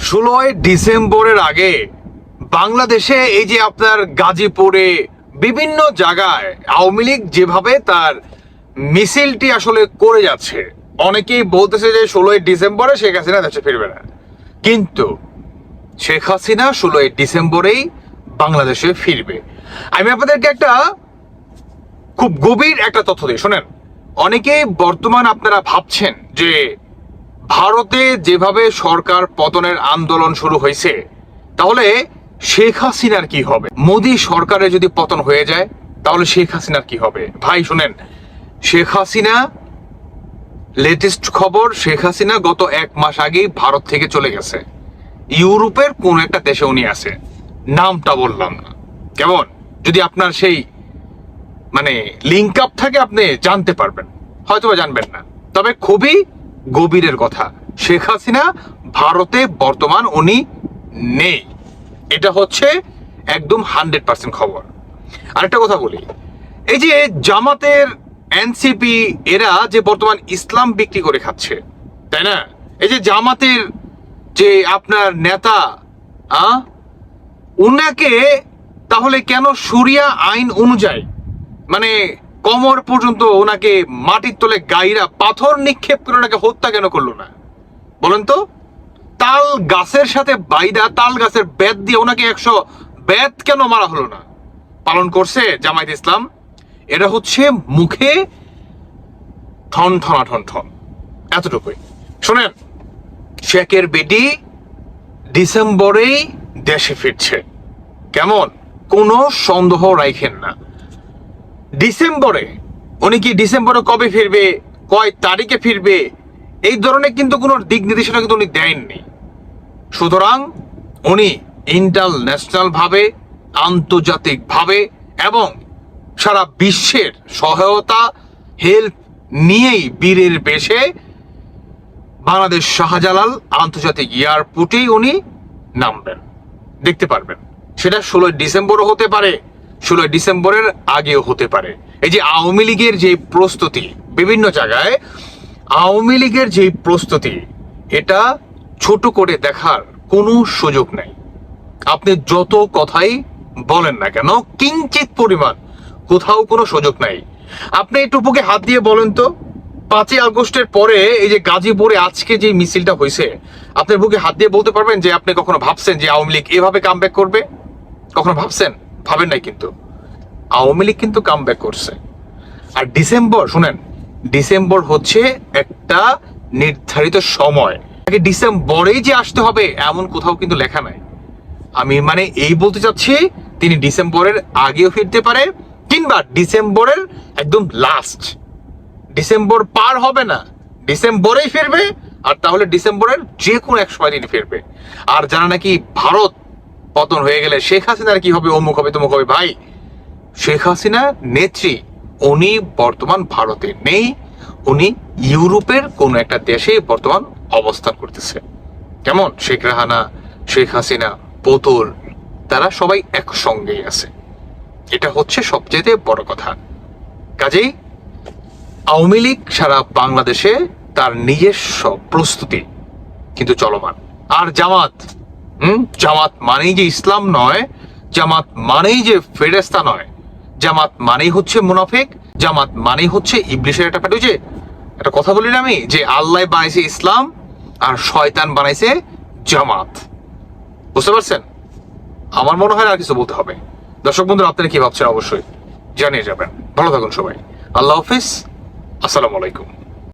ষোলোই ডিসেম্বরের আগে বাংলাদেশে এই যে আপনার গাজীপুরে বিভিন্ন জায়গায় আওয়ামী লীগ যেভাবে তার মিছিলটি আসলে করে যাচ্ছে, অনেকেই বলতেছে যে 16ই ডিসেম্বরে শেখ হাসিনা দেশে ফিরবে না, কিন্তু শেখ হাসিনা 16ই ডিসেম্বরেই বাংলাদেশে ফিরবে। আমি আপনাদেরকে একটা খুব গভীর একটা তথ্য দিই, শোনেন। অনেকেই বর্তমান আপনারা ভাবছেন যে ভারতে যেভাবে সরকার পতনের আন্দোলন শুরু হয়েছে, তাহলে শেখ হাসিনার কি হবে? মোদী সরকারের যদি পতন হয়ে যায় তাহলে শেখ হাসিনার কি হবে? ভাই শুনেন, শেখ হাসিনা, লেটেস্ট খবর, শেখ হাসিনা গত 1 মাস আগেই ভারত থেকে চলে গেছে। ইউরোপের কোন একটা দেশে উনি আছে, নামটা বললাম না, কেমন? যদি আপনার সেই মানে লিঙ্ক আপ থাকে আপনি জানতে পারবেন, হয়তোবা জানবেন না, তবে খুবই গভীরের কথা। শেখ হাসিনা ভারতে বর্তমান উনি নেই, এটা হচ্ছে একদম 100% খবর। আরেকটা কথা বলি, এই যে জামাতের এনসিপি এরা যে বর্তমান ইসলাম বিক্রি করে খাচ্ছে, তাই না? এই যে জামাতের যে আপনার নেতা উনাকে তাহলে কেন শরিয়া আইন অনুযায়ী মানে কোমর পর্যন্ত ওনাকে মাটির তলে গাইরা পাথর নিক্ষেপ করে ওনাকে হত্যা কেন করলো না বলেন তো? তাল গাছের সাথে বাইদা তাল গাছের বেত দিয়ে ওনাকে 100 বেত কেন মারা হলো না? পালন করছে জামায়াত ইসলাম। এটা হচ্ছে মুখে ঠন ঠনা ঠন ঠন, এতটুকুই। শোনেন, শেখের বেটি ডিসেম্বরেই দেশে ফিরছে, কেমন? কোনো সন্দেহ রাখেন না। ডিসেম্বরে উনি কি ডিসেম্বরে কবে ফিরবে, কয় তারিখে ফিরবে, এই ধরনের কিন্তু কোনো দিক নির্দেশনা কিন্তু উনি দেননি। সুতরাং উনি ইন্টারন্যাশনাল ভাবে, আন্তর্জাতিক ভাবে এবং সারা বিশ্বের সহায়তা হেল্প নিয়েই বীরের বেশে বাংলাদেশ শাহজালাল আন্তর্জাতিক এয়ারপোর্টেই উনি নামবেন, দেখতে পারবেন। সেটা 16ই ডিসেম্বরও হতে পারে, 16ই ডিসেম্বরের আগেও হতে পারে। এই যে আওয়ামী লীগের যে প্রস্তুতি, বিভিন্ন জায়গায় আওয়ামী লীগের যে প্রস্তুতি, এটা ছোট করে দেখার কোনো সুযোগ নেই। আপনি যত কথাই বলেন না কেন, কিঞ্চিত পরিমাণ কোথাও কোনো সুযোগ নাই। আপনি একটু বুকে হাত দিয়ে বলেন তো, 5ই আগস্টের পরে এই যে গাজীপুরে আজকে যে মিছিলটা হয়েছে, আপনি বুকে হাত দিয়ে বলতে পারবেন যে আপনি কখনো ভাবছেন যে আওয়ামী লীগ এভাবে কামব্যাক করবে? কখনো ভাবছেন? ভাবেন নাই। কিন্তু আওয়ামী লীগ কিন্তু কামব্যাক করছে। আর ডিসেম্বর, শুনেন, ডিসেম্বর হচ্ছে একটা নির্ধারিত সময়, ডিসেম্বরেই যে আসতে হবে এমন কোথাও কিন্তু লেখা নাই। আমি মানে এই বলতে চাচ্ছি, তিনি ডিসেম্বরের আগেও ফিরতে পারে, কিংবা ডিসেম্বরের একদম লাস্ট, ডিসেম্বর পার হবে না, ডিসেম্বরেই ফিরবে। আর তাহলে ডিসেম্বরের যে কোনো এক সময় তিনি ফিরবে। আর যারা নাকি ভারত পতন হয়ে গেলে শেখ হাসিনার কি হবে, অমুক হবে তমুক হবে, ভাই শেখ হাসিনা নেত্রী উনি বর্তমান ভারতে নেই, উনি ইউরোপের কোন একটা দেশে বর্তমান অবস্থান করতেছে। কেমন? শেখ রেহানা, শেখ হাসিনা, পুতুল, তারা সবাই একসঙ্গেই আছে। এটা হচ্ছে সবচেয়ে বড় কথা। কাজেই আওয়ামী লীগ সারা বাংলাদেশে তার নিজস্ব প্রস্তুতি কিন্তু চলমান। আর জামাত, জামাত মানেই যে ইসলাম নয়, জামাত মানেই যে ফেরেস্তা নয়, জামাত মানেই হচ্ছে মুনাফিক, জামাত মানেই হচ্ছে ইবলিশের একটা প্যাট। যে একটা কথা বলি না আমি, যে আল্লাহ বানাইছে ইসলাম আর শয়তান বানাইছে জামাত। বুঝতে পারছেন? আমার মনে হয় আর কিছু বলতে হবে। দর্শক বন্ধুরা, আপনারা কি ভাবছেন অবশ্যই জানিয়ে যাবেন। ভালো থাকুন সবাই। আল্লাহ হাফিজ, আসসালামু আলাইকুম।